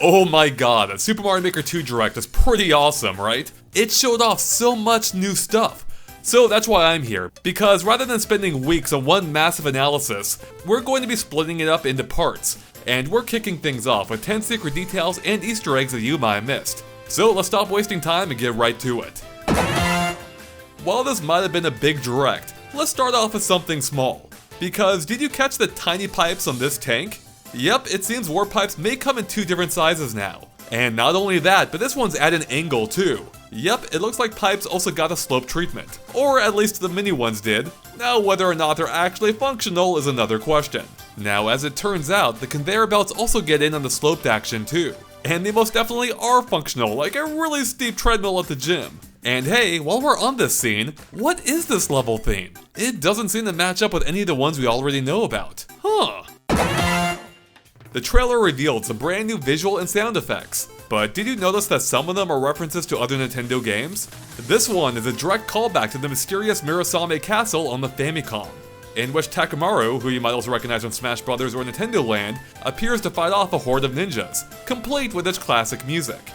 Oh my god, that Super Mario Maker 2 Direct is pretty awesome, right? It showed off so much new stuff. So that's why I'm here, because rather than spending weeks on one massive analysis, we're going to be splitting it up into parts, and we're kicking things off with 10 secret details and Easter eggs that you might have missed. So let's stop wasting time and get right to it. While this might have been a big direct, let's start off with something small. Because did you catch the tiny pipes on this tank? Yep, it seems warp pipes may come in 2 different sizes now. And not only that, but this one's at an angle too. Yep, it looks like pipes also got a slope treatment. Or at least the mini ones did. Now whether or not they're actually functional is another question. Now as it turns out, the conveyor belts also get in on the sloped action too. And they most definitely are functional, like a really steep treadmill at the gym. And hey, while we're on this scene, what is this level theme? It doesn't seem to match up with any of the ones we already know about. Huh. The trailer revealed some brand new visual and sound effects, but did you notice that some of them are references to other Nintendo games? This one is a direct callback to the mysterious Mirasame Castle on the Famicom, in which Takamaru, who you might also recognize from Smash Bros. Or Nintendo Land, appears to fight off a horde of ninjas, complete with its classic music.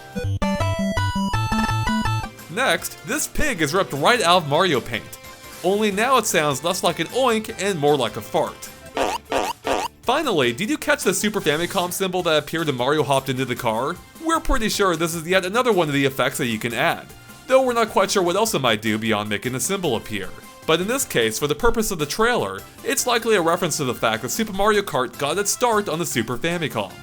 Next, this pig is ripped right out of Mario Paint, only now it sounds less like an oink and more like a fart. Finally, did you catch the Super Famicom symbol that appeared when Mario hopped into the car? We're pretty sure this is yet another one of the effects that you can add, though we're not quite sure what else it might do beyond making the symbol appear. But in this case, for the purpose of the trailer, it's likely a reference to the fact that Super Mario Kart got its start on the Super Famicom.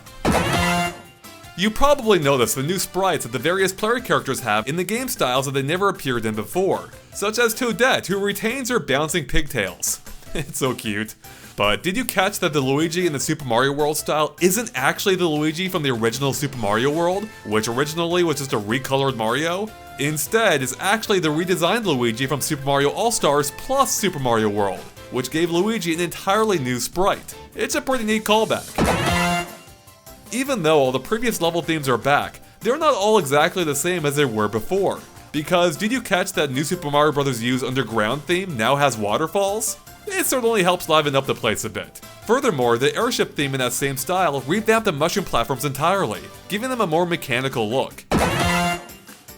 You probably noticed the new sprites that the various player characters have in the game styles that they never appeared in before, such as Toadette, who retains her bouncing pigtails. It's so cute. But did you catch that the Luigi in the Super Mario World style isn't actually the Luigi from the original Super Mario World, which originally was just a recolored Mario? Instead, it's actually the redesigned Luigi from Super Mario All-Stars plus Super Mario World, which gave Luigi an entirely new sprite. It's a pretty neat callback. Even though all the previous level themes are back, they're not all exactly the same as they were before. Because did you catch that New Super Mario Bros. U's underground theme now has waterfalls? It certainly helps liven up the place a bit. Furthermore, the airship theme in that same style revamped the mushroom platforms entirely, giving them a more mechanical look.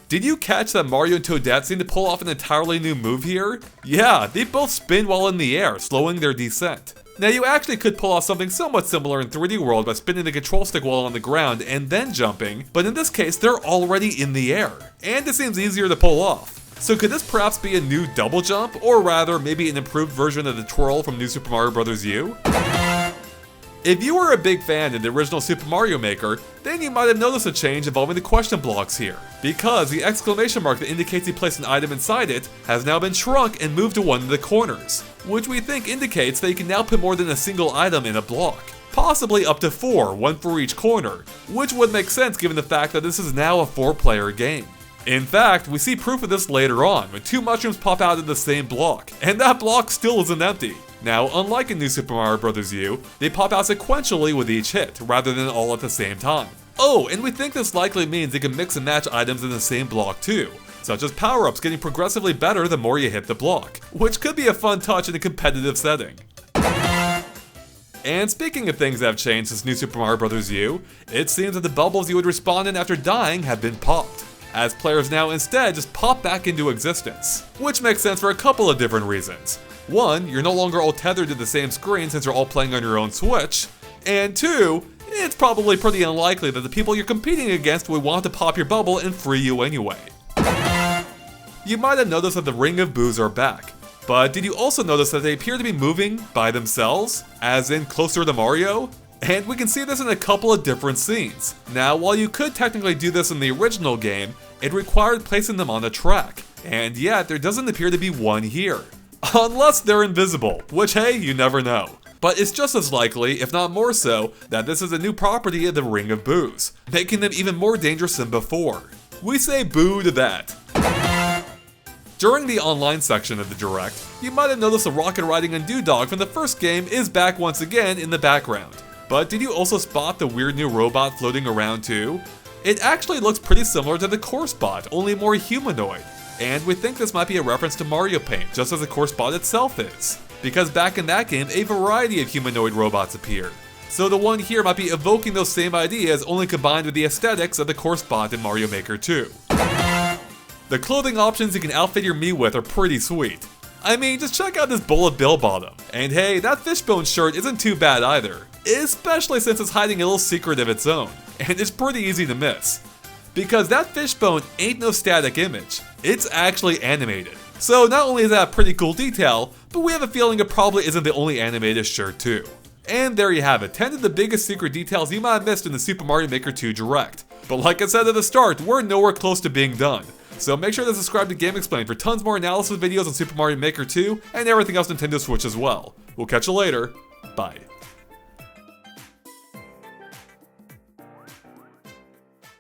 Did you catch that Mario and Toadette seem to pull off an entirely new move here? Yeah, they both spin while in the air, slowing their descent. Now you actually could pull off something somewhat similar in 3D World by spinning the control stick while on the ground and then jumping, but in this case they're already in the air, and it seems easier to pull off. So could this perhaps be a new double jump, or rather maybe an improved version of the twirl from New Super Mario Bros. U? If you were a big fan of the original Super Mario Maker, then you might have noticed a change involving the question blocks here, because the exclamation mark that indicates you placed an item inside it has now been shrunk and moved to one of the corners, which we think indicates that you can now put more than a single item in a block. Possibly up to 4, one for each corner, which would make sense given the fact that this is now a 4-player game. In fact, we see proof of this later on, when 2 mushrooms pop out of the same block, and that block still isn't empty. Now, unlike in New Super Mario Bros. U, they pop out sequentially with each hit, rather than all at the same time. Oh, and we think this likely means they can mix and match items in the same block too, such as power-ups getting progressively better the more you hit the block, which could be a fun touch in a competitive setting. And speaking of things that have changed since New Super Mario Bros. U, it seems that the bubbles you would respawn in after dying have been popped, as players now instead just pop back into existence, which makes sense for a couple of different reasons. 1, you're no longer all tethered to the same screen since you're all playing on your own Switch, and 2, it's probably pretty unlikely that the people you're competing against would want to pop your bubble and free you anyway. You might have noticed that the Ring of Boos are back, but did you also notice that they appear to be moving by themselves, as in closer to Mario? And we can see this in a couple of different scenes. Now, while you could technically do this in the original game, it required placing them on a track, and yet there doesn't appear to be one here. Unless they're invisible, which hey, you never know. But it's just as likely, if not more so, that this is a new property of the Ring of Boos, making them even more dangerous than before. We say boo to that. During the online section of the Direct, you might have noticed the rocket riding Undo Dog from the first game is back once again in the background. But did you also spot the weird new robot floating around too? It actually looks pretty similar to the Course Bot, only more humanoid. And we think this might be a reference to Mario Paint, just as the Course Bot itself is. Because back in that game, a variety of humanoid robots appeared. So the one here might be evoking those same ideas, only combined with the aesthetics of the core spot in Mario Maker 2. The clothing options you can outfit your Mii with are pretty sweet. I mean, just check out this bullet bill bottom. And hey, that fishbone shirt isn't too bad either, especially since it's hiding a little secret of its own, and it's pretty easy to miss. Because that fishbone ain't no static image, it's actually animated. So not only is that a pretty cool detail, but we have a feeling it probably isn't the only animated shirt too. And there you have it, 10 of the biggest secret details you might have missed in the Super Mario Maker 2 Direct. But like I said at the start, we're nowhere close to being done. So make sure to subscribe to GameXplain for tons more analysis videos on Super Mario Maker 2 and everything else Nintendo Switch as well. We'll catch you later. Bye.